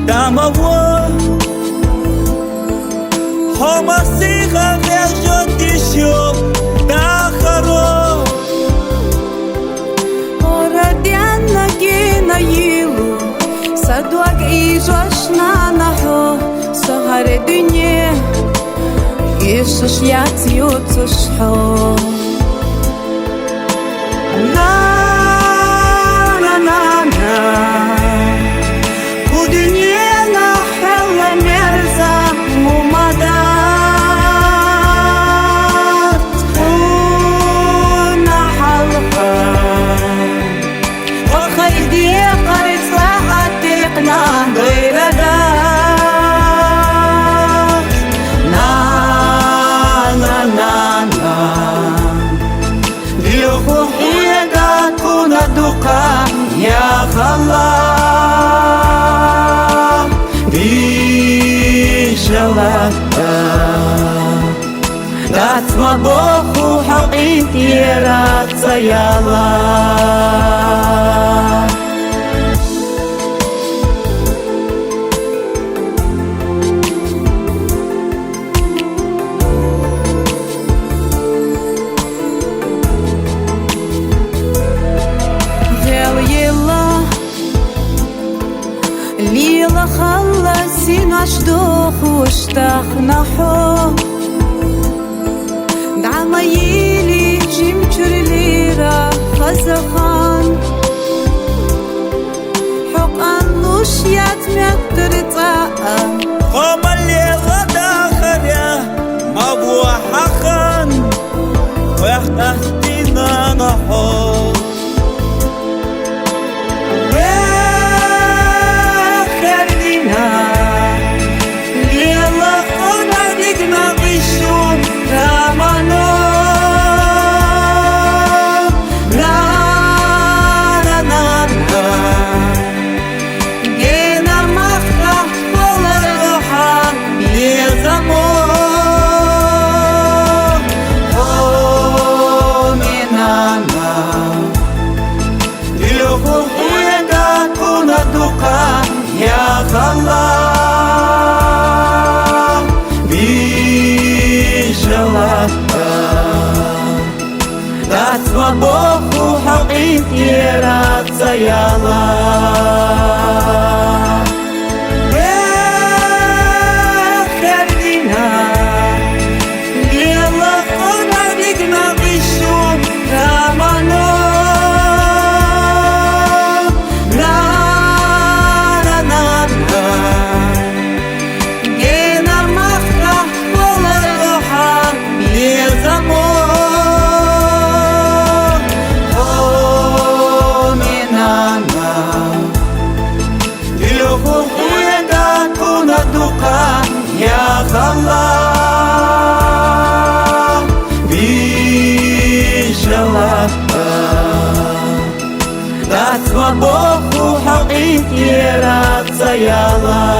домовой. Хомасиха ждет еще до хоров. Орадяна гена елу, садуак и жошна нахо, сахаре дыне, Иисус ятьются шхо. يا خلاق بشلاتك دات مبوخو حقيتي رات يلا ليلة خلصين عشدوخ واشتاق نحو دعما يلي جمتر ليرة خزخان حق أنوش يتمتر طاقة قوم الليلة داخر يا مبوح حقا ويحتاجتنا نحو يا خلاق بشلاتك دات مبوخو حقيتي رات يلا يا خلاق بشلاتك دات مبوخو حقيتي رات يلا